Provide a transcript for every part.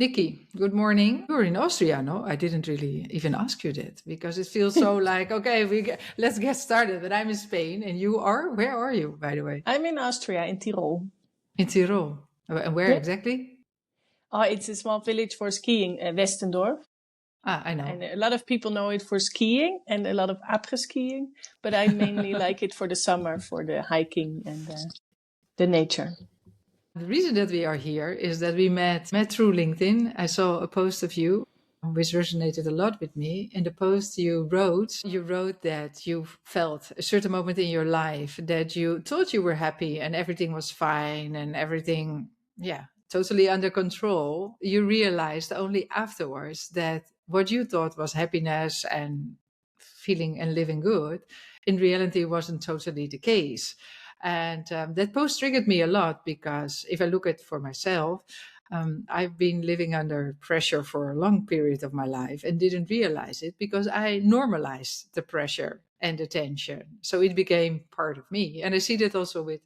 Nikki, good morning. You're in Austria, no? I didn't really even ask you that because it feels so like, okay, let's get started. But I'm in Spain and you are? Where are you, by the way? I'm in Austria, in Tyrol. In Tyrol. And where Yeah. exactly? It's a small village for skiing, Westendorf. Ah, I know. And a lot of people know it for skiing and a lot of après-skiing. But I mainly like it for the summer, for the hiking and the nature. The reason that we are here is that we met through LinkedIn. I saw a post of you which resonated a lot with me. In the post you wrote that you felt a certain moment in your life that you thought you were happy and everything was fine and everything, totally under control. You realized only afterwards that what you thought was happiness and feeling and living good in reality wasn't totally the case. And that post triggered me a lot because if I look at for myself, I've been living under pressure for a long period of my life and didn't realize it because I normalized the pressure and the tension. So it became part of me. And I see that also with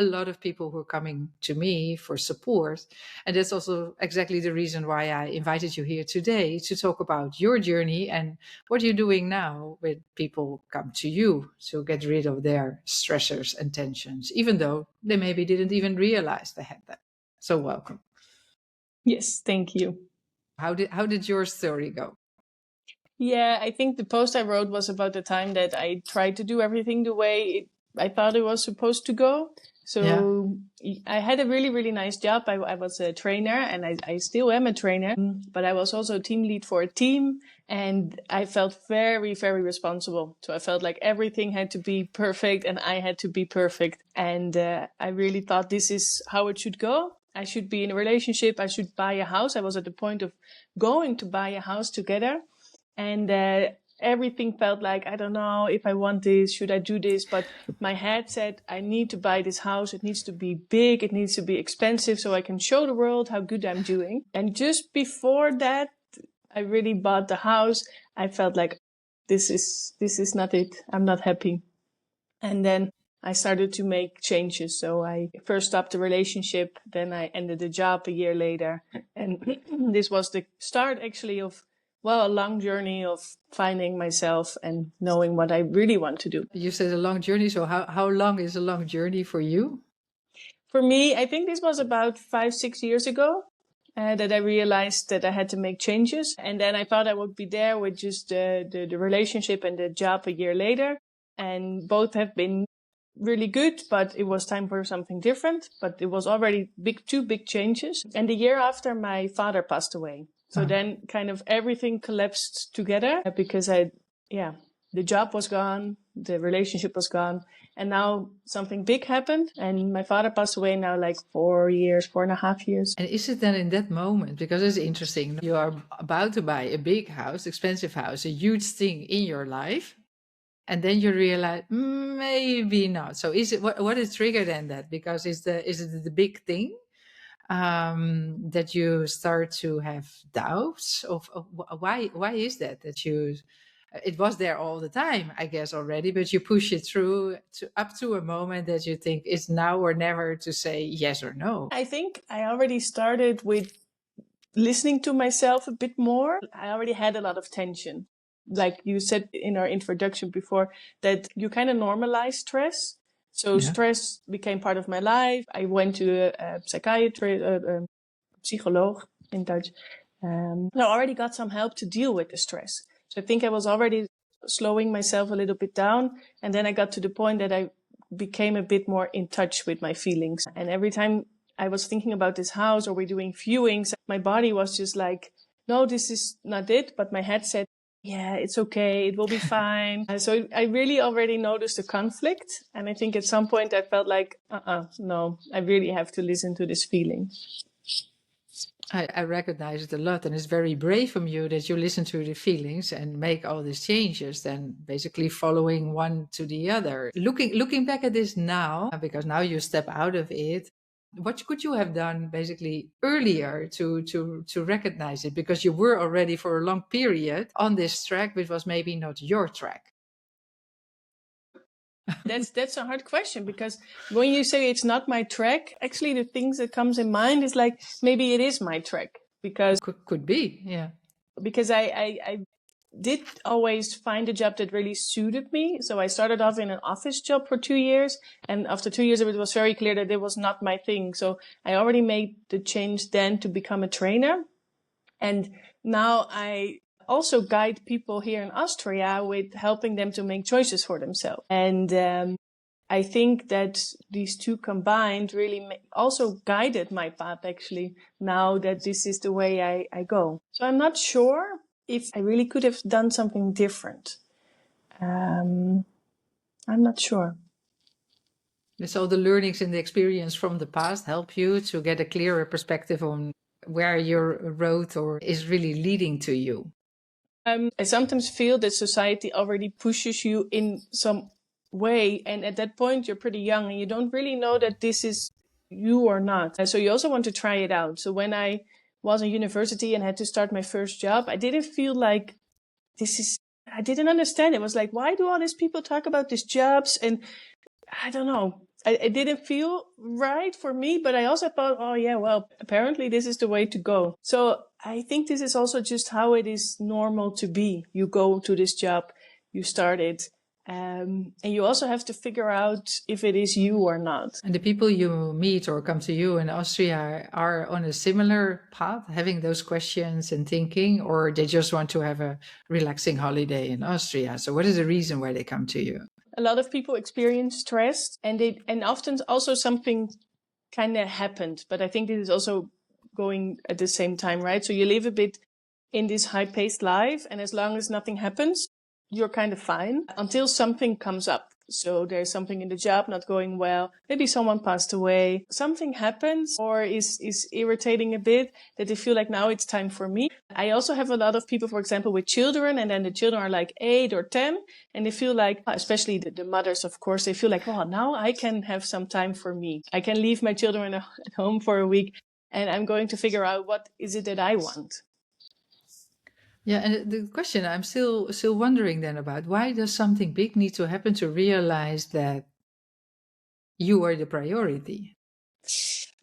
a lot of people who are coming to me for support. And that's also exactly the reason why I invited you here today to talk about your journey and what you're doing now when people come to you to get rid of their stressors and tensions, even though they maybe didn't even realize they had them. So welcome. Yes, thank you. How did your story go? Yeah, I think the post I wrote was about the time that I tried to do everything the way I thought it was supposed to go. So I had a really, really nice job. I was a trainer and I still am a trainer, but I was also a team lead for a team and I felt very, very responsible. So I felt like everything had to be perfect and I had to be perfect. And I really thought this is how it should go. I should be in a relationship. I should buy a house. I was at the point of going to buy a house together. And everything felt like, I don't know if I want this, should I do this? But my head said, I need to buy this house. It needs to be big. It needs to be expensive so I can show the world how good I'm doing. And just before that, I really bought the house. I felt like this is not it. I'm not happy. And then I started to make changes. So I first stopped the relationship. Then I ended the job a year later. And this was the start actually of a long journey of finding myself and knowing what I really want to do. You said a long journey. So how long is a long journey for you? For me, I think this was about 5-6 years ago that I realized that I had to make changes. And then I thought I would be there with just the relationship and the job a year later. And both have been really good, but it was time for something different. But it was already two big changes. And the year after, my father passed away. So then kind of everything collapsed together because the job was gone, the relationship was gone, and now something big happened. And my father passed away now like 4.5 years. And is it then in that moment, because it's interesting, you are about to buy a big house, expensive house, a huge thing in your life, and then you realize maybe not. So is it what is triggered in that? Because is it the big thing that you start to have doubts of why is that you it was there all the time, I guess, already, but you push it through up to a moment that you think it's now or never to say yes or no. I think I already started with listening to myself a bit more. I already had a lot of tension. Like you said in our introduction before, that you kind of normalize stress. So stress became part of my life. I went to a psychiatrist, a psycholoog in Dutch. I already got some help to deal with the stress. So I think I was already slowing myself a little bit down. And then I got to the point that I became a bit more in touch with my feelings. And every time I was thinking about this house or we're doing viewings, my body was just like, no, this is not it. But my head said, yeah, it's okay. It will be fine. So I really already noticed the conflict. And I think at some point I felt like, no, I really have to listen to this feeling. I recognize it a lot, and it's very brave from you that you listen to the feelings and make all these changes, then basically following one to the other. Looking back at this now, because now you step out of it, what could you have done basically earlier to recognize it? Because you were already for a long period on this track, which was maybe not your track. That's a hard question, because when you say it's not my track, actually the things that comes in mind is like, maybe it is my track. because could be, yeah. Because I did always find a job that really suited me. So I started off in an office job for 2 years. And after 2 years, it was very clear that it was not my thing. So I already made the change then to become a trainer. And now I also guide people here in Austria with helping them to make choices for themselves. And I think that these two combined really also guided my path, actually, now that this is the way I go. So I'm not sure if I really could have done something different. I'm not sure. So the learnings and the experience from the past help you to get a clearer perspective on where your road or is really leading to you. I sometimes feel that society already pushes you in some way, and at that point you're pretty young and you don't really know that this is you or not. So you also want to try it out. So when I was in university and had to start my first job, I didn't feel like I didn't understand. It was like, why do all these people talk about these jobs? And I don't know. It didn't feel right for me, but I also thought, oh yeah, well, apparently this is the way to go. So I think this is also just how it is normal to be. You go to this job, you start it, and you also have to figure out if it is you or not. And the people you meet or come to you in Austria are on a similar path, having those questions and thinking, or they just want to have a relaxing holiday in Austria. So what is the reason why they come to you? A lot of people experience stress, and often also something kind of happened. But I think this is also going at the same time, right? So you live a bit in this high-paced life, and as long as nothing happens, you're kind of fine until something comes up. So there's something in the job not going well. Maybe someone passed away. Something happens or is irritating a bit that they feel like now it's time for me. I also have a lot of people, for example, with children, and then the children are like 8 or 10, and they feel like, especially the mothers, of course, they feel like, oh, now I can have some time for me. I can leave my children at home for a week, and I'm going to figure out what is it that I want. Yeah, and the question I'm still wondering then about, why does something big need to happen to realize that you are the priority?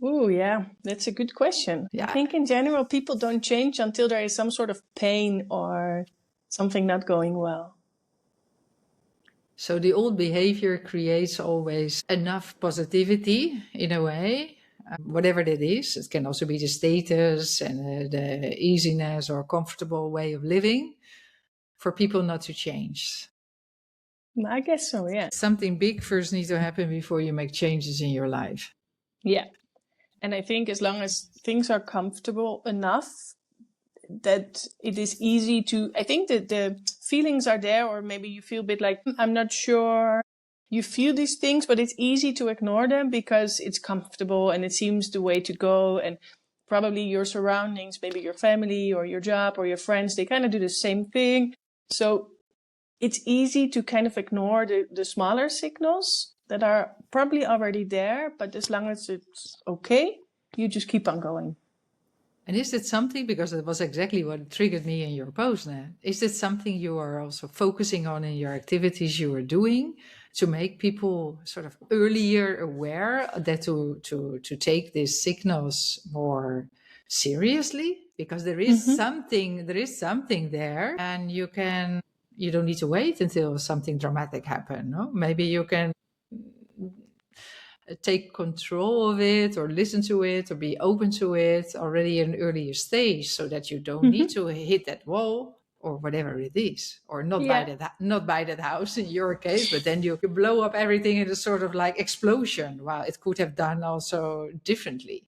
Oh, yeah, that's a good question. Yeah. I think in general, people don't change until there is some sort of pain or something not going well. So the old behavior creates always enough positivity in a way, whatever that is. It can also be the status and the easiness or comfortable way of living for people not to change. I guess so, yeah. Something big first needs to happen before you make changes in your life. Yeah. And I think as long as things are comfortable enough that it is easy to, I think that the feelings are there, or maybe you feel a bit like, I'm not sure. You feel these things, but it's easy to ignore them because it's comfortable and it seems the way to go. And probably your surroundings, maybe your family or your job or your friends, they kind of do the same thing. So it's easy to kind of ignore the smaller signals that are probably already there, but as long as it's okay, you just keep on going. And is it something, because it was exactly what triggered me in your post now, is it something you are also focusing on in your activities you are doing to make people sort of earlier aware that to take these signals more seriously? Because there is something there, and you don't need to wait until something dramatic happens. No? Maybe you can take control of it or listen to it or be open to it already in an earlier stage, so that you don't need to hit that wall or whatever it is, or not buy that house in your case, but then you blow up everything in a sort of like explosion. Well, it could have done also differently.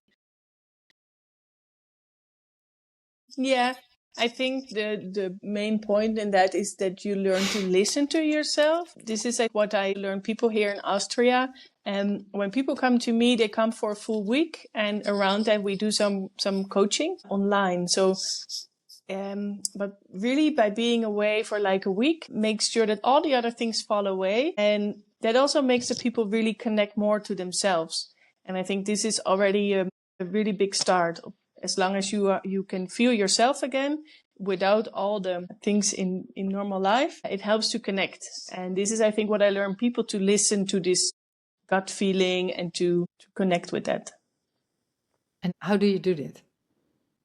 Yeah, I think the main point in that is that you learn to listen to yourself. This is like what I learn people here in Austria. And when people come to me, they come for a full week, and around that we do some coaching online. So, but really by being away for like a week, makes sure that all the other things fall away. And that also makes the people really connect more to themselves. And I think this is already a really big start. As long as you can feel yourself again without all the things in normal life, it helps to connect. And this is, I think, what I learn people to listen to this gut feeling and to connect with that. And how do you do that?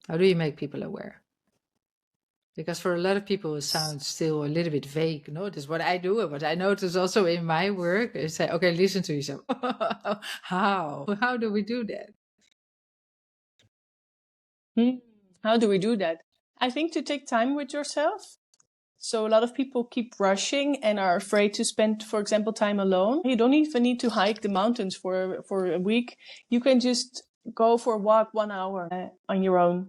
How do you make people aware? Because for a lot of people, it sounds still a little bit vague. No, this is what I do. But I notice also in my work, I say, okay, listen to yourself. How? How do we do that? How do we do that? I think to take time with yourself. So a lot of people keep rushing and are afraid to spend, for example, time alone. You don't even need to hike the mountains for a week. You can just go for a walk 1 hour on your own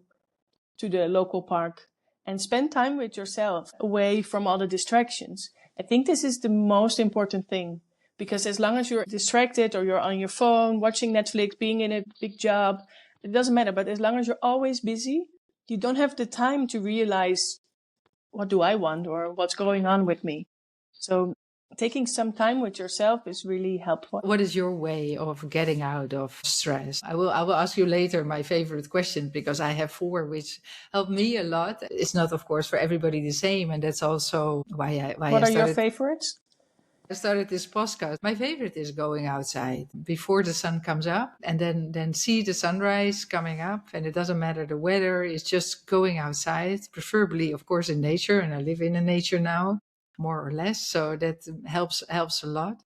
to the local park and spend time with yourself away from all the distractions. I think this is the most important thing, because as long as you're distracted or you're on your phone, watching Netflix, being in a big job, it doesn't matter. But as long as you're always busy, you don't have the time to realize, what do I want or what's going on with me? So taking some time with yourself is really helpful. What is your way of getting out of stress? I will ask you later my favorite question, because I have 4 which help me a lot. It's not, of course, for everybody the same, and that's also why What are your favorites? I started this podcast. My favorite is going outside before the sun comes up, and then see the sunrise coming up. And it doesn't matter the weather. It's just going outside, preferably, of course, in nature. And I live in the nature now, more or less. So that helps a lot.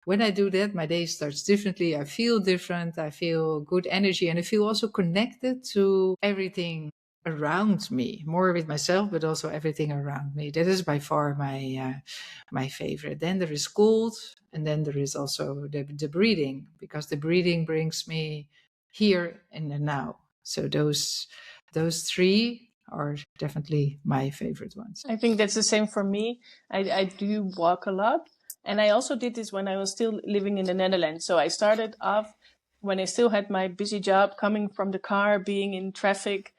When I do that, my day starts differently. I feel different. I feel good energy, and I feel also connected to everything around me, more with myself, but also everything around me. That is by far my favorite. Then there is cold, and then there is also the breathing, because the breathing brings me here in the now. So those 3 are definitely my favorite ones. I think that's the same for me. I do walk a lot. And I also did this when I was still living in the Netherlands. So I started off when I still had my busy job, coming from the car, being in traffic.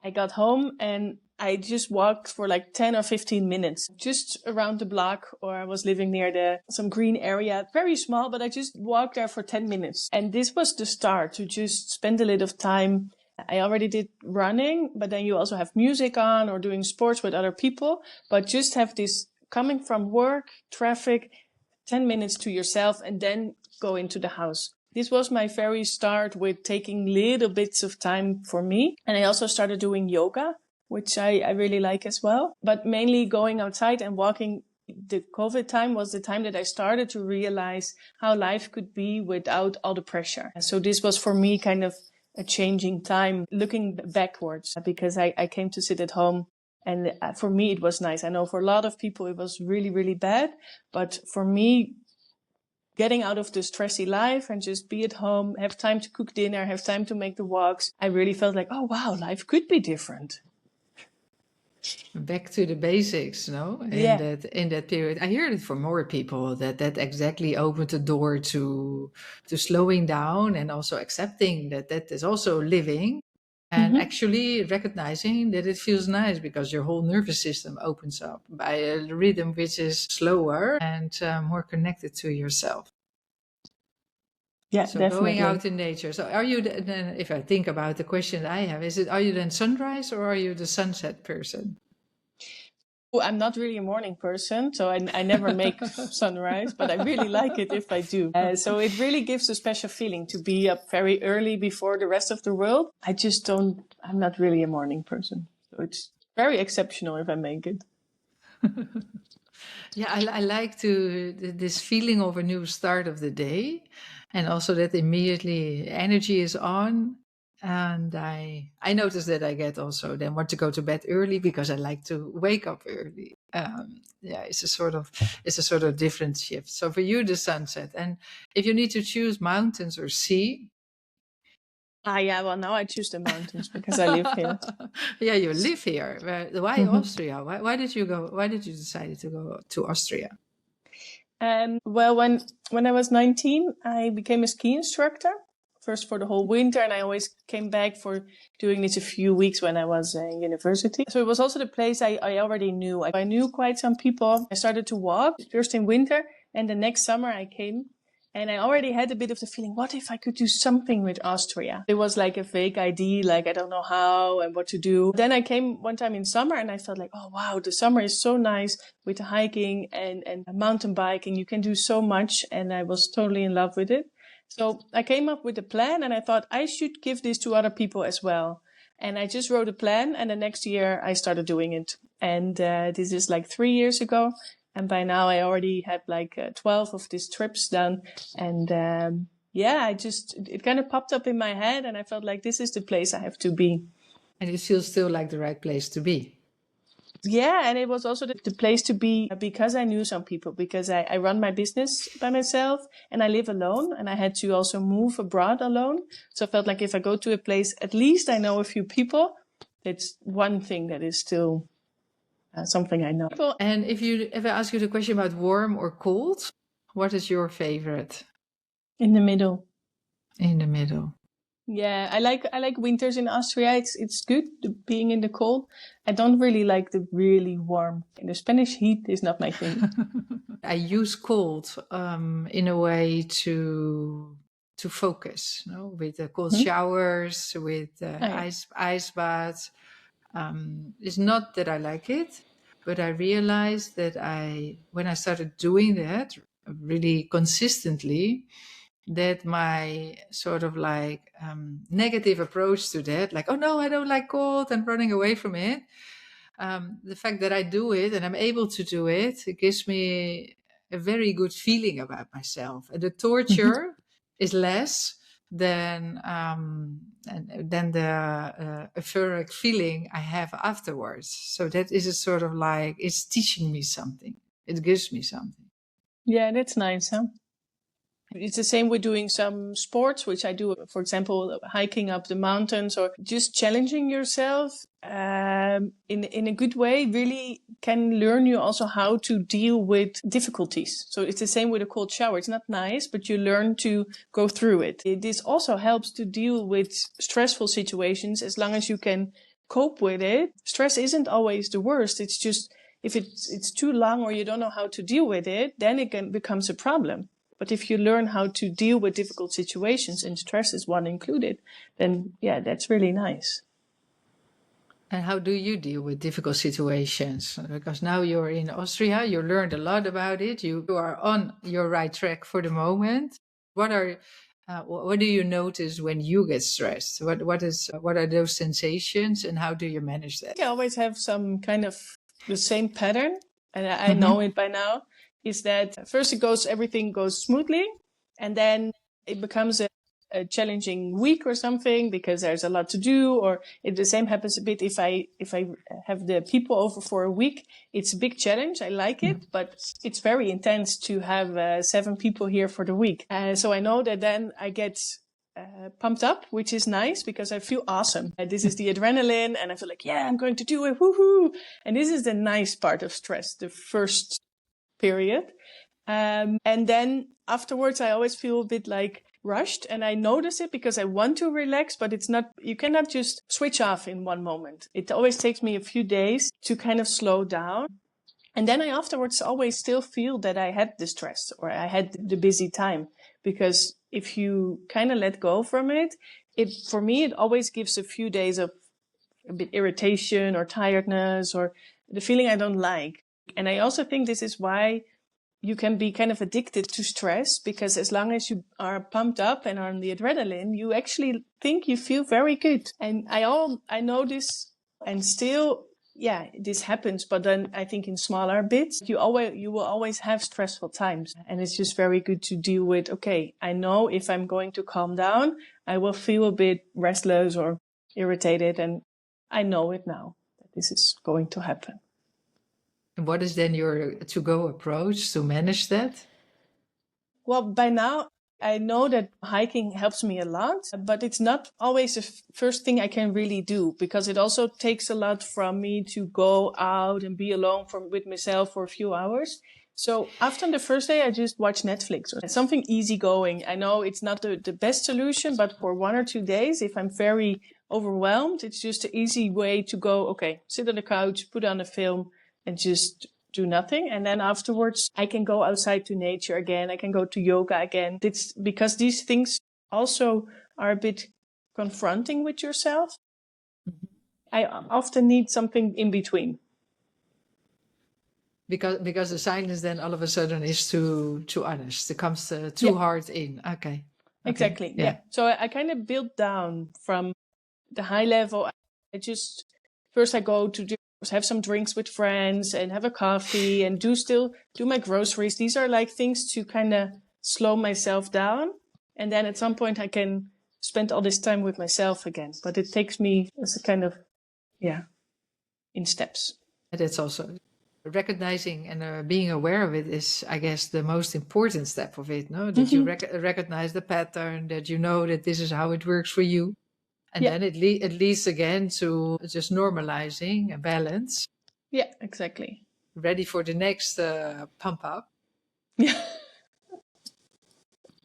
I got home and I just walked for like 10 or 15 minutes, just around the block, or I was living near some green area, very small, but I just walked there for 10 minutes. And this was the start, to just spend a little time. I already did running, but then you also have music on or doing sports with other people, but just have this coming from work, traffic, 10 minutes to yourself, and then go into the house. This was my very start with taking little bits of time for me. And I also started doing yoga, which I really like as well. But mainly going outside and walking. The COVID time was the time that I started to realize how life could be without all the pressure. And so this was for me kind of a changing time, looking backwards, because I came to sit at home. And for me, it was nice. I know for a lot of people, it was really, really bad. But for me, getting out of the stressy life and just be at home, have time to cook dinner, have time to make the walks, I really felt like, oh, wow, life could be different. Back to the basics, no? In that period, I hear it from more people that exactly opened the door to slowing down, and also accepting that is also living, and actually recognizing that it feels nice, because your whole nervous system opens up by a rhythm which is slower and more connected to yourself. Yeah, so definitely. Going out in nature. So are you then, if I think about the question I have, are you then sunrise or are you the sunset person? I'm not really a morning person, so I never make sunrise, but I really like it if I do. So it really gives a special feeling to be up very early before the rest of the world. I'm not really a morning person. So it's very exceptional if I make it. Yeah, I like this feeling of a new start of the day, and also that immediately energy is on. And I notice that I get also then want to go to bed early, because I like to wake up early. It's a sort of different shift. So for you, the sunset. And if you need to choose mountains or sea. Well, now I choose the mountains because I live here. Yeah, you live here. Why Austria? Why did you go? Why did you decide to go to Austria? Well, when I was 19, I became a ski instructor. First for the whole winter, and I always came back for doing this a few weeks when I was in university. So it was also the place I already knew. I knew quite some people. I started to walk first in winter, and the next summer I came, and I already had a bit of the feeling, what if I could do something with Austria? It was like a fake idea, like I don't know how and what to do. Then I came one time in summer and I felt like, oh wow, the summer is so nice with the hiking and mountain biking. You can do so much, and I was totally in love with it. So I came up with a plan, and I thought I should give this to other people as well. And I just wrote a plan, and the next year I started doing it. And this is like 3 years ago. And by now I already had like 12 of these trips done. And it kind of popped up in my head, and I felt like this is the place I have to be. And it feels still like the right place to be. Yeah, and it was also the place to be because I knew some people, because I run my business by myself and I live alone, and I had to also move abroad alone. So I felt like if I go to a place, at least I know a few people. It's one thing that is still something I know. And if I ask you the question about warm or cold, what is your favorite? In the middle. In the middle. Yeah, I like winters in Austria. It's good being in the cold. I don't really like the really warm. The Spanish heat is not my thing. I use cold in a way to focus, with cold showers, with ice baths. It's not that I like it, but I realized that when I started doing that really consistently, that my sort of like negative approach to that, like, oh no, I don't like cold and running away from it. The fact that I do it and I'm able to do it, it gives me a very good feeling about myself. And the torture is less than the euphoric feeling I have afterwards. So that is a sort of like, it's teaching me something. It gives me something. Yeah, that's nice, huh? It's the same with doing some sports, which I do, for example, hiking up the mountains or just challenging yourself in a good way really can learn you also how to deal with difficulties. So it's the same with a cold shower. It's not nice, but you learn to go through it. This also helps to deal with stressful situations as long as you can cope with it. Stress isn't always the worst. It's just if it's too long or you don't know how to deal with it, then it becomes a problem. But if you learn how to deal with difficult situations, and stress is one included, then yeah, that's really nice. And how do you deal with difficult situations? Because now you're in Austria, you learned a lot about it. You are on your right track for the moment. What do you notice when you get stressed? What are those sensations, and how do you manage that? I always have some kind of the same pattern, and I know it by now. Is that first everything goes smoothly, and then it becomes a challenging week or something because there's a lot to do, or the same happens a bit if I have the people over for a week. It's a big challenge. I like it, but it's very intense to have 7 people here for the week. So I know that then I get pumped up, which is nice because I feel awesome. This is the adrenaline, and I feel like, yeah, I'm going to do it, woohoo! And this is the nice part of stress, the first period. And then afterwards, I always feel a bit like rushed, and I notice it because I want to relax, but it's not, you cannot just switch off in one moment. It always takes me a few days to kind of slow down. And then I afterwards always still feel that I had the stress or I had the busy time, because if you kind of let go from it, for me, it always gives a few days of a bit irritation or tiredness or the feeling I don't like. And I also think this is why you can be kind of addicted to stress, because as long as you are pumped up and are on the adrenaline, you actually think you feel very good. And I know this, and still, yeah, this happens. But then I think in smaller bits, you will always have stressful times. And it's just very good to deal with, okay, I know if I'm going to calm down, I will feel a bit restless or irritated. And I know it now that this is going to happen. And what is then your to-go approach to manage that? Well, by now, I know that hiking helps me a lot, but it's not always the first thing I can really do, because it also takes a lot from me to go out and be alone with myself for a few hours. So after the first day, I just watch Netflix or something easygoing. I know it's not the best solution, but for 1 or 2 days, if I'm very overwhelmed, it's just an easy way to go, okay, sit on the couch, put on a film, and just do nothing. And then afterwards, I can go outside to nature again. I can go to yoga again. It's because these things also are a bit confronting with yourself. I often need something in between. Because the silence then all of a sudden is too honest. It comes too hard in. Okay. Exactly. Yeah. So I kind of built down from the high level, I just, first I go to have some drinks with friends and have a coffee and still do my groceries. These are like things to kind of slow myself down. And then at some point I can spend all this time with myself again. But it takes me as a kind of, in steps. That's also recognizing and being aware of it is, I guess, the most important step of it, no? That you recognize the pattern, that you know that this is how it works for you. And then it leads again to just normalizing a balance. Yeah, exactly. Ready for the next pump up. Yeah.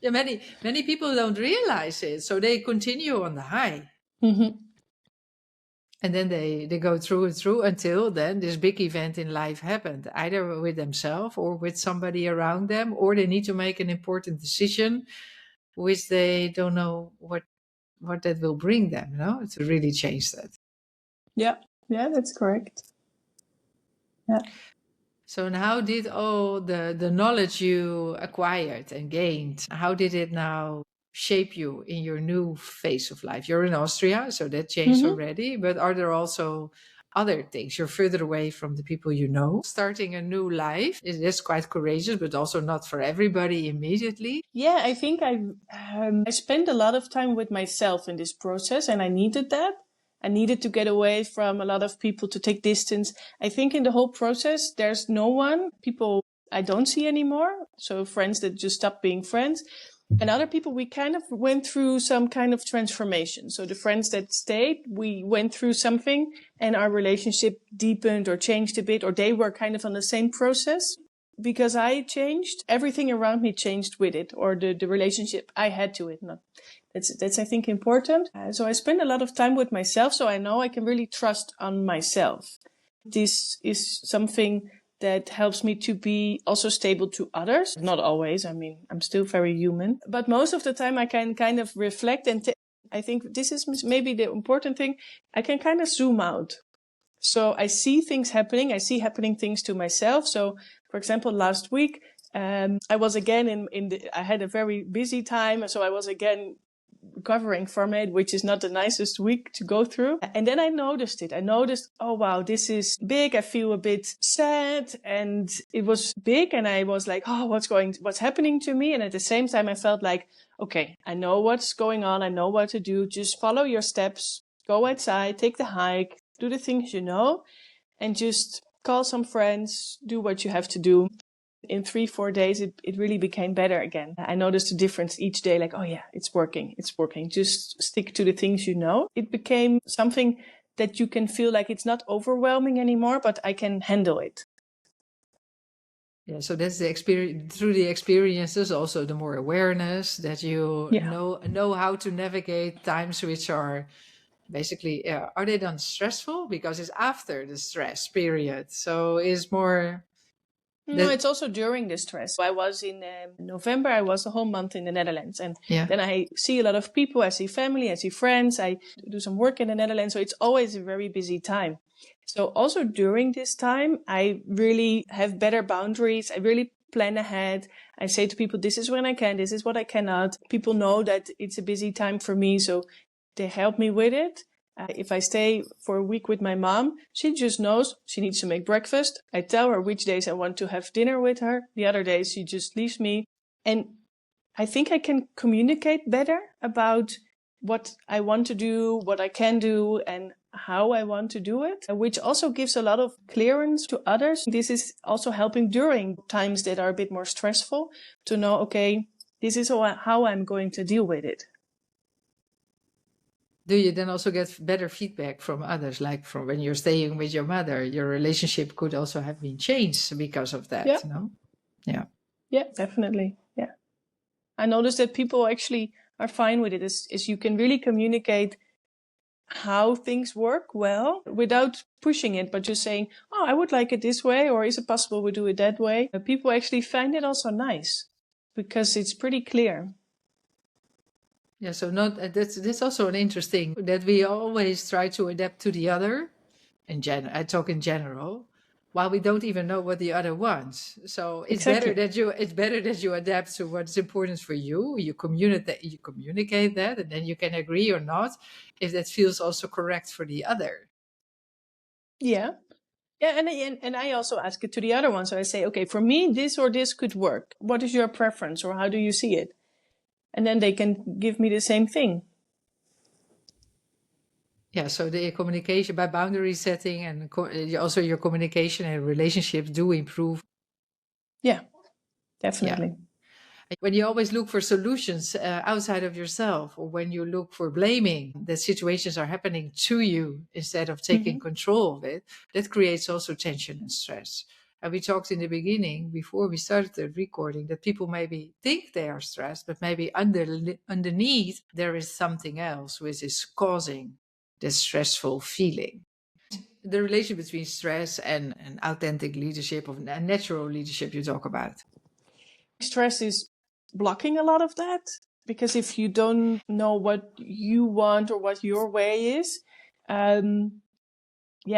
Yeah, many people don't realize it, so they continue on the high. And then they go through and through until then this big event in life happened, either with themselves or with somebody around them, or they need to make an important decision, which they don't know what that will bring them, no? To really change that. Yeah, that's correct. Yeah. So and how did all the knowledge you acquired and gained, how did it now shape you in your new phase of life? You're in Austria, so that changed already, but are there also other things? You're further away from the people you know. Starting a new life is quite courageous, but also not for everybody immediately. Yeah, I think I spent a lot of time with myself in this process, and I needed that. I needed to get away from a lot of people, to take distance. I think in the whole process, there's no one, people I don't see anymore. So friends that just stopped being friends. And other people, we kind of went through some kind of transformation. So the friends that stayed, we went through something and our relationship deepened or changed a bit, or they were kind of on the same process. Because I changed, everything around me changed with it, or the relationship I had to it. Not that's I think important. So I spend a lot of time with myself, so I know I can really trust on myself. This is something that helps me to be also stable to others. Not always. I mean, I'm still very human, but most of the time I can kind of reflect, and I think this is maybe the important thing. I can kind of zoom out. So I see things happening. I see happening things to myself. So, for example, last week, I was again I had a very busy time. So I was again recovering from it, which is not the nicest week to go through. And then I noticed it. I noticed, oh, wow, this is big. I feel a bit sad, and it was big. And I was like, oh, what's happening to me? And at the same time, I felt like, okay, I know what's going on. I know what to do. Just follow your steps, go outside, take the hike, do the things you know, and just call some friends, do what you have to do. In 3-4 days, it really became better again. I noticed a difference each day, like, oh yeah, it's working. Just stick to the things you know. It became something that you can feel like it's not overwhelming anymore, but I can handle it. Yeah, so that's the experience. Through the experiences, also the more awareness that you know how to navigate times which are basically, are they then stressful? Because it's after the stress period, so it's more. No, it's also during the stress. I was in November, I was a whole month in the Netherlands. And then I see a lot of people, I see family, I see friends, I do some work in the Netherlands. So it's always a very busy time. So also during this time, I really have better boundaries. I really plan ahead. I say to people, this is when I can, this is what I cannot. People know that it's a busy time for me, so they help me with it. If I stay for a week with my mom, she just knows she needs to make breakfast. I tell her which days I want to have dinner with her. The other days she just leaves me. And I think I can communicate better about what I want to do, what I can do, and how I want to do it, which also gives a lot of clearance to others. This is also helping during times that are a bit more stressful to know, okay, this is how I'm going to deal with it. Do you then also get better feedback from others? Like from when you're staying with your mother, your relationship could also have been changed because of that, no? Yeah. Yeah, definitely. Yeah. I noticed that people actually are fine with it. Is you can really communicate how things work well without pushing it, but just saying, oh, I would like it this way, or is it possible we do it that way? People actually find it also nice because it's pretty clear. Yeah, so that's also an interesting that we always try to adapt to the other. I talk in general, while we don't even know what the other wants. So it's Exactly. better that you adapt to what's important for you. You communicate that, and then you can agree or not if that feels also correct for the other. Yeah. Yeah, and I also ask it to the other one. So I say, okay, for me, this or this could work. What is your preference, or how do you see it? And then they can give me the same thing. Yeah, so the communication by boundary setting and also your communication and relationships do improve. Yeah, definitely. Yeah. When you always look for solutions outside of yourself, or when you look for blaming that situations are happening to you instead of taking control of it, that creates also tension and stress. And we talked in the beginning, before we started the recording, that people maybe think they are stressed, but maybe underneath there is something else which is causing this stressful feeling. The relation between stress and authentic leadership, of natural leadership you talk about. Stress is blocking a lot of that, because if you don't know what you want or what your way is,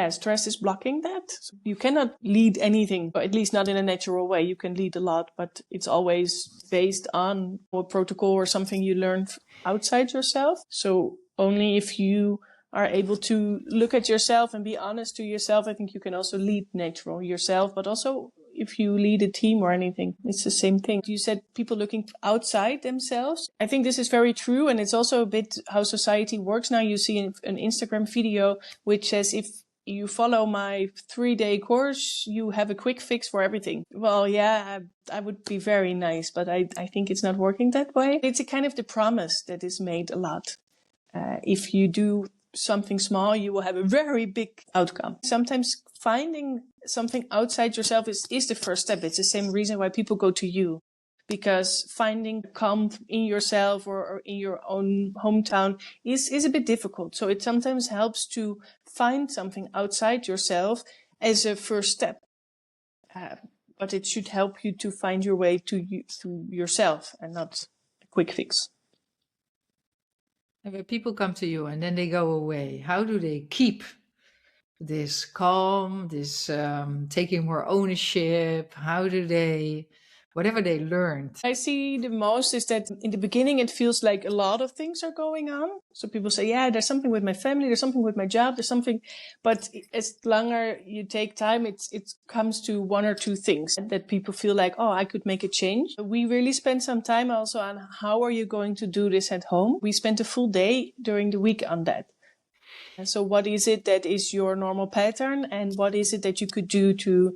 stress is blocking that. So you cannot lead anything, or at least not in a natural way. You can lead a lot, but it's always based on a protocol or something you learn outside yourself. So only if you are able to look at yourself and be honest to yourself, I think you can also lead natural yourself, but also if you lead a team or anything, it's the same thing. You said people looking outside themselves. I think this is very true. And it's also a bit how society works now. You see an Instagram video which says, if you follow my 3-day course, you have a quick fix for everything. Well, yeah, I would be very nice, but I think it's not working that way. It's a kind of the promise that is made a lot. If you do something small, you will have a very big outcome. Sometimes finding something outside yourself is the first step. It's the same reason why people go to you, because finding calm in yourself or in your own hometown is a bit difficult. So it sometimes helps to find something outside yourself as a first step. But it should help you to find your way to yourself and not a quick fix. And when people come to you and then they go away, how do they keep this calm, this taking more ownership? How do they, whatever they learned? I see the most is that in the beginning, it feels like a lot of things are going on. So people say, yeah, there's something with my family, there's something with my job, there's something. But as longer you take time, it comes to one or two things that people feel like, oh, I could make a change. We really spend some time also on how are you going to do this at home? We spent a full day during the week on that. And so what is it that is your normal pattern? And what is it that you could do to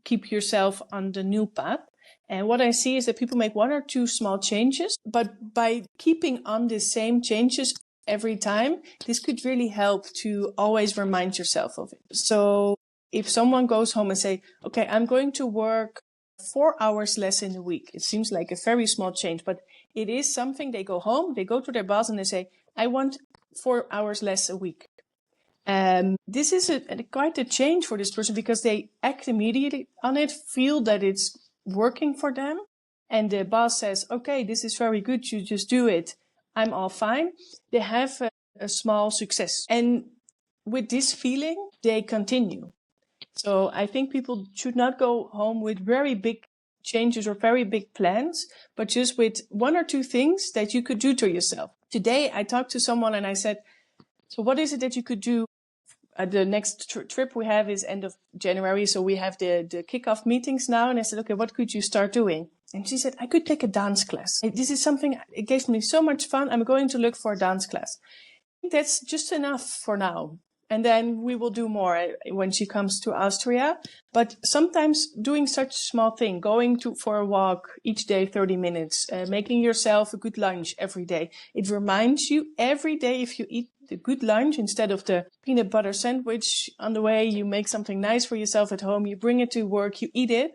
keep yourself on the new path? And what I see is that people make one or two small changes, but by keeping on the same changes every time, this could really help to always remind yourself of it. So if someone goes home and say, okay, I'm going to work 4 hours less in a week, it seems like a very small change, but it is something. They go home, they go to their boss and they say, I want 4 hours less a week. This is quite a change for this person, because they act immediately on it, feel that it's working for them, and the boss says, okay, this is very good, you just do it, I'm all fine. They have a small success, and with this feeling they continue. So I think people should not go home with very big changes or very big plans, but just with one or two things that you could do to yourself. Today I talked to someone and I said, so what is it that you could do? The next trip we have is end of January. So we have the kickoff meetings now. And I said, okay, what could you start doing? And she said, I could take a dance class. This is something, it gave me so much fun. I'm going to look for a dance class. I think that's just enough for now. And then we will do more when she comes to Austria. But sometimes doing such a small thing, going for a walk each day, 30 minutes, making yourself a good lunch every day. It reminds you every day, if you eat the good lunch instead of the peanut butter sandwich on the way, you make something nice for yourself at home, you bring it to work, you eat it.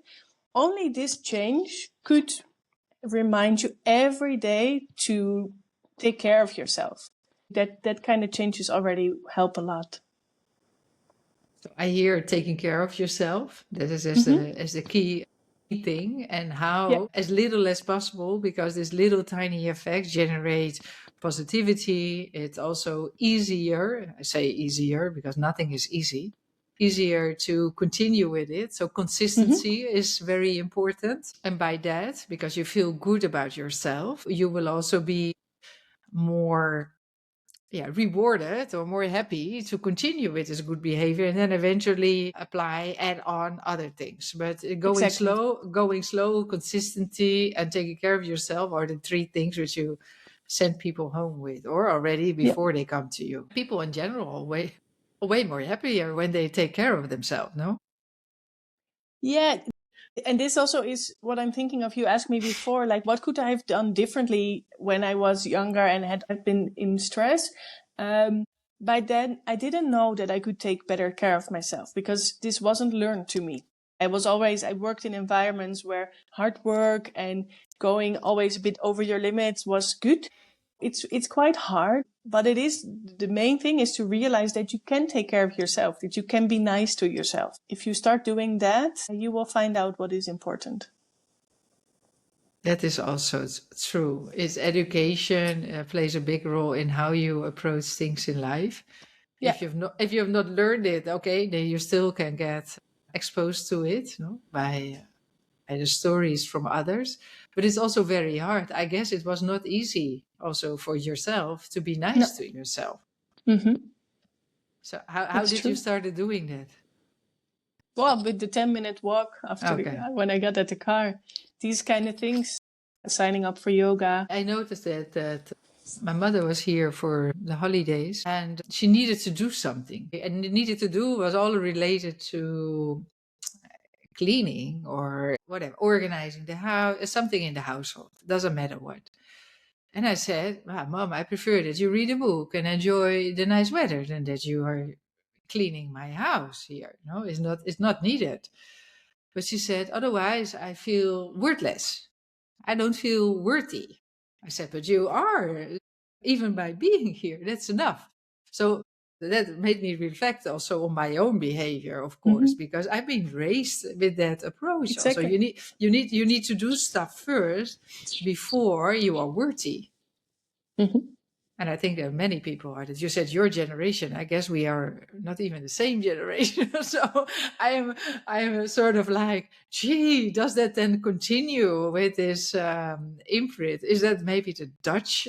Only this change could remind you every day to take care of yourself. That kind of changes already help a lot. So I hear taking care of yourself. That is as the key thing, and how as little as possible, because this little tiny effects generate positivity. It's also easier. I say easier because nothing is easy. easier to continue with it. So consistency is very important. And by that, because you feel good about yourself, you will also be more rewarded or more happy to continue with this good behavior, and then eventually add on other things. But going slow, consistency, and taking care of yourself are the three things which you send people home with, or already before they come to you. People in general are way more happier when they take care of themselves, no? Yeah. And this also is what I'm thinking of. You asked me before, like, what could I have done differently when I was younger and had been in stress? By then, I didn't know that I could take better care of myself because this wasn't learned to me. I worked in environments where hard work and going always a bit over your limits was good. It's quite hard, but the main thing is to realize that you can take care of yourself, that you can be nice to yourself. If you start doing that, you will find out what is important. That is also true. It's education plays a big role in how you approach things in life. Yeah. If you have not learned it, okay, then you still can get exposed to it, no, by the stories from others. But it's also very hard. I guess it was not easy also for yourself to be nice to yourself. So how did you start doing that? Well, with the 10-minute walk after when I got at the car, these kind of things, signing up for yoga. I noticed that my mother was here for the holidays and she needed to do something. And the needed to do was all related to cleaning or whatever, organizing the house, something in the household, doesn't matter what. And I said, Mom, I prefer that you read a book and enjoy the nice weather than that you are cleaning my house here. No, it's not needed. But she said, otherwise I feel worthless. I don't feel worthy. I said, but you are, even by being here, that's enough. So that made me reflect also on my own behavior, of course, because I've been raised with that approach. Exactly. Also, you need to do stuff first before you are worthy. And I think there are many people are that. You said your generation. I guess we are not even the same generation. So I am sort of like, gee, does that then continue with this imprint? Is that maybe the Dutch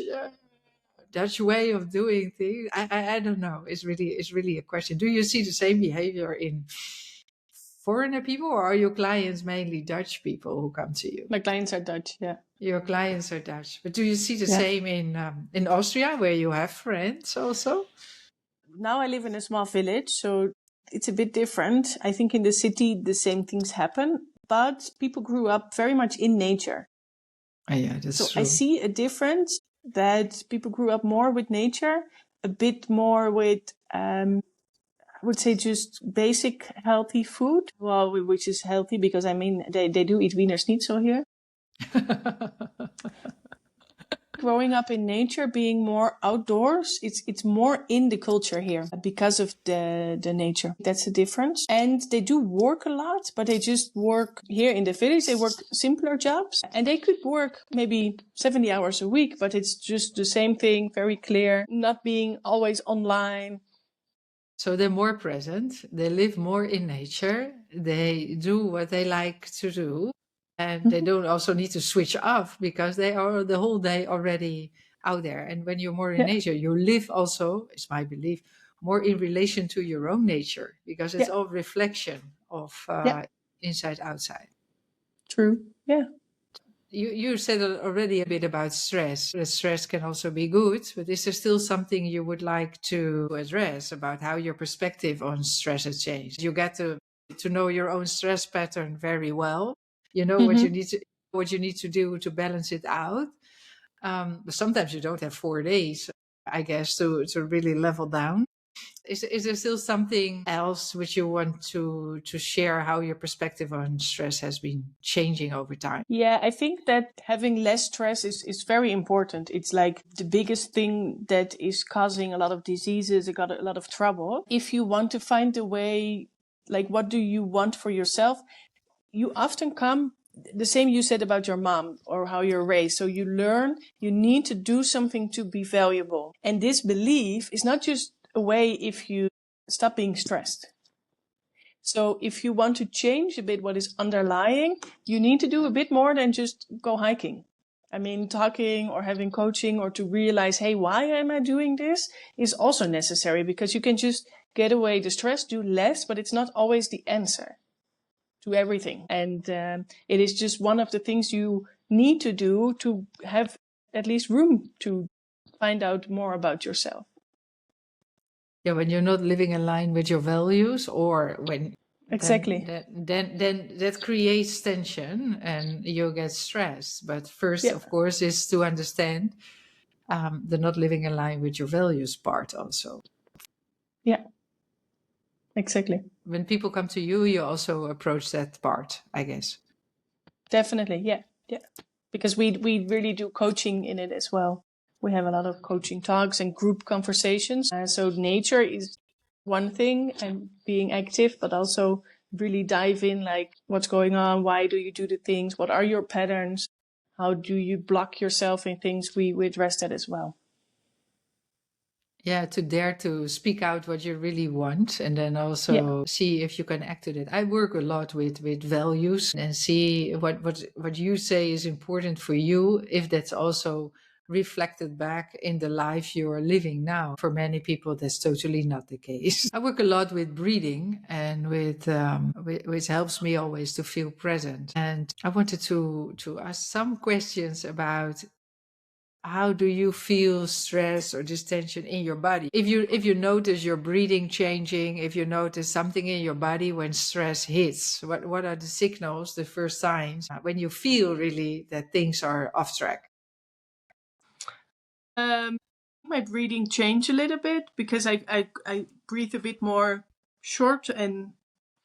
way of doing things? I don't know. It's really a question. Do you see the same behavior in foreigner people, or are your clients mainly Dutch people who come to you? My clients are Dutch, yeah. Your clients are Dutch, but do you see the same in Austria, where you have friends also? Now I live in a small village, so it's a bit different. I think in the city the same things happen, but people grew up very much in nature. Oh, yeah, that's true. I see a difference that people grew up more with nature, a bit more with, I would say, just basic healthy food. Well, which is healthy because, I mean, they do eat Wiener Schnitzel here. Growing up in nature, being more outdoors, it's more in the culture here because of the nature. That's the difference. And they do work a lot, but they just work here in the village. They work simpler jobs and they could work maybe 70 hours a week, but it's just the same thing, very clear, not being always online. So they're more present. They live more in nature. They do what they like to do. And they don't also need to switch off because they are the whole day already out there. And when you're more in nature, you live also, it's my belief, more in relation to your own nature because it's all reflection of inside, outside. True. Yeah. You said already a bit about stress. The stress can also be good, but is there still something you would like to address about how your perspective on stress has changed? You get to know your own stress pattern very well. You know what you need to do to balance it out. But sometimes you don't have 4 days, I guess, to really level down. Is there still something else which you want to share how your perspective on stress has been changing over time? Yeah, I think that having less stress is very important. It's like the biggest thing that is causing a lot of diseases, a lot of trouble. If you want to find a way, like what do you want for yourself? You often come, the same you said about your mom or how you're raised. So you learn, you need to do something to be valuable. And this belief is not just a way if you stop being stressed. So if you want to change a bit what is underlying, you need to do a bit more than just go hiking. I mean, talking or having coaching or to realize, hey, why am I doing this is also necessary, because you can just get away the stress, do less, but it's not always the answer to everything. And it is just one of the things you need to do to have at least room to find out more about yourself. Yeah, when you're not living in line with your values, or when exactly, then that creates tension and you get stressed. But first, of course, is to understand the not living in line with your values part also. Yeah, exactly. When people come to you, you also approach that part, I guess. Definitely, yeah. Because we really do coaching in it as well. We have a lot of coaching talks and group conversations. So nature is one thing, and being active, but also really dive in, like what's going on, why do you do the things, what are your patterns, how do you block yourself in things. We address that as well. Yeah, to dare to speak out what you really want, and then also see if you can act to that. I work a lot with values and see what you say is important for you, if that's also reflected back in the life you're living now. For many people, that's totally not the case. I work a lot with breathing and with which helps me always to feel present. And I wanted to ask some questions about how do you feel stress or distension in your body? If you notice your breathing changing, if you notice something in your body when stress hits, what are the signals, the first signs when you feel really that things are off track? My breathing changed a little bit because I breathe a bit more short and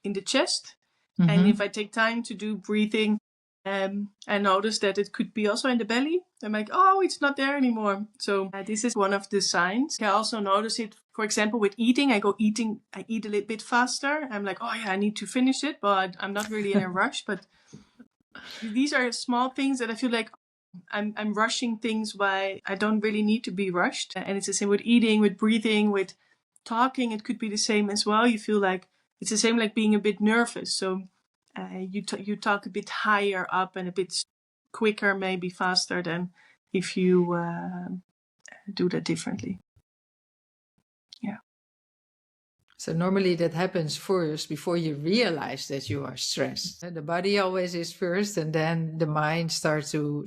in the chest. Mm-hmm. And if I take time to do breathing, I notice that it could be also in the belly. I'm like, oh, it's not there anymore. So this is one of the signs. I also notice it, for example, with eating. I eat a little bit faster. I'm like, oh yeah, I need to finish it, but I'm not really in a rush. But these are small things that I feel like I'm rushing things why I don't really need to be rushed. And it's the same with eating, with breathing, with talking. It could be the same as well. You feel like it's the same like being a bit nervous. So you talk a bit higher up and a bit quicker, maybe faster than if you do that differently. Yeah. So normally that happens first before you realize that you are stressed. The body always is first, and then the mind starts to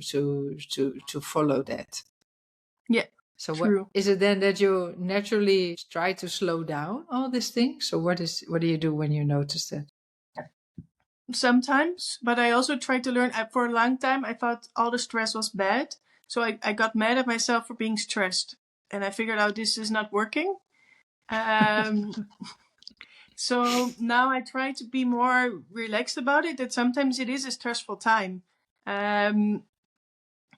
follow that. Yeah. So what is it then that you naturally try to slow down all these things? So what do you do when you notice that? Sometimes, but I also try to learn. For a long time, I thought all the stress was bad. So I got mad at myself for being stressed. And I figured out this is not working. So now I try to be more relaxed about it, that sometimes it is a stressful time.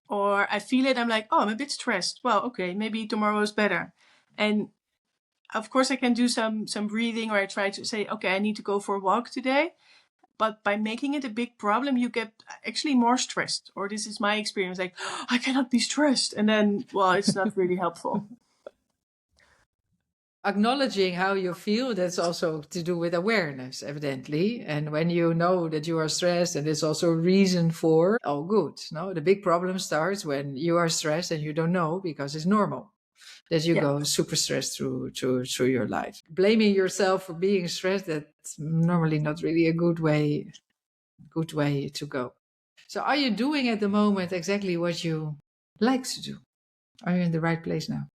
Or I feel it, I'm like, oh, I'm a bit stressed. Well, okay, maybe tomorrow is better. And of course I can do some breathing, or I try to say, okay, I need to go for a walk today. But by making it a big problem, you get actually more stressed. Or this is my experience, like, oh, I cannot be stressed. And then, well, it's not really helpful. Acknowledging how you feel, that's also to do with awareness, evidently. And when you know that you are stressed, and there's also a reason for, all good. No, the big problem starts when you are stressed and you don't know, because it's normal that you go super stressed through your life. Blaming yourself for being stressed, that's normally not really a good way to go. So are you doing at the moment exactly what you like to do? Are you in the right place now?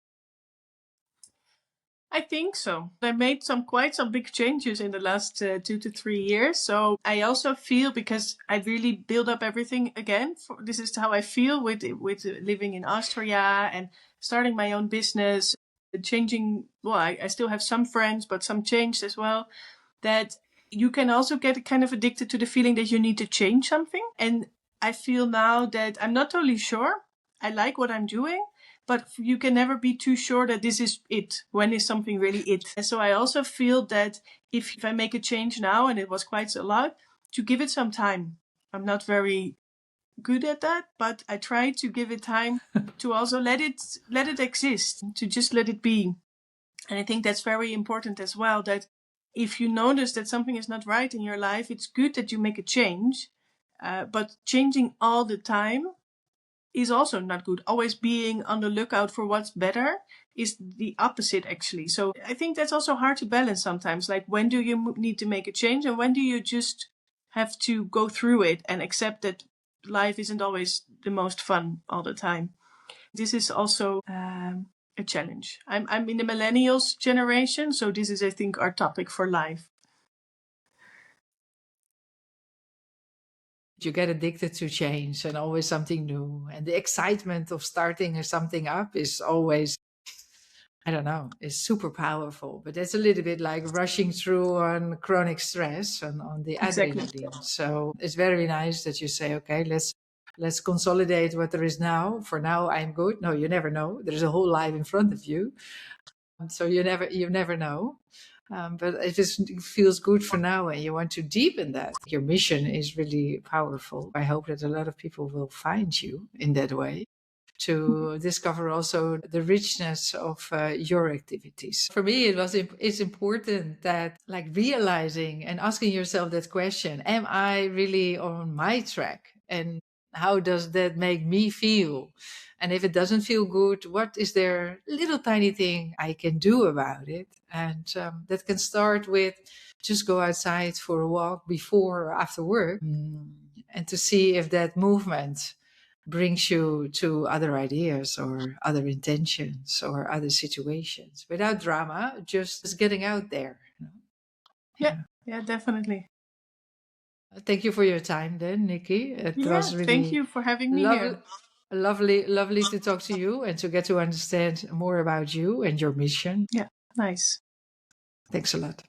I think so. I made quite some big changes in the last 2 to 3 years. So I also feel, because I really build up everything again. This is how I feel with living in Austria and starting my own business, changing. Well, I still have some friends, but some changed as well. That you can also get kind of addicted to the feeling that you need to change something. And I feel now that I'm not totally sure. I like what I'm doing. But you can never be too sure that this is it. When is something really it? And so I also feel that if I make a change now, and it was quite a lot, to give it some time. I'm not very good at that, but I try to give it time to also let it exist, to just let it be. And I think that's very important as well, that if you notice that something is not right in your life, it's good that you make a change. But changing all the time is also not good. Always being on the lookout for what's better is the opposite, actually. So I think that's also hard to balance sometimes. Like, when do you need to make a change, and when do you just have to go through it and accept that life isn't always the most fun all the time? This is also a challenge. I'm in the millennials generation, so this is, I think, our topic for life. You get addicted to change and always something new. And the excitement of starting something up is always, I don't know, is super powerful. But it's a little bit like rushing through on chronic stress and on the Exactly. adrenaline. So it's very nice that you say, okay, let's consolidate what there is now. For now, I'm good. No, you never know. There's a whole life in front of you. So you never know. But it just feels good for now, and you want to deepen that. Your mission is really powerful. I hope that a lot of people will find you in that way to discover also the richness of your activities. For me, it's important that, like, realizing and asking yourself that question: am I really on my track? And how does that make me feel? And if it doesn't feel good, what is there little tiny thing I can do about it? And that can start with just go outside for a walk before or after work, and to see if that movement brings you to other ideas or other intentions or other situations without drama, just getting out there. Yeah, definitely. Thank you for your time then, Nikki. It was really thank you for having me here. lovely to talk to you and to get to understand more about you and your mission. Yeah, nice. Thanks a lot.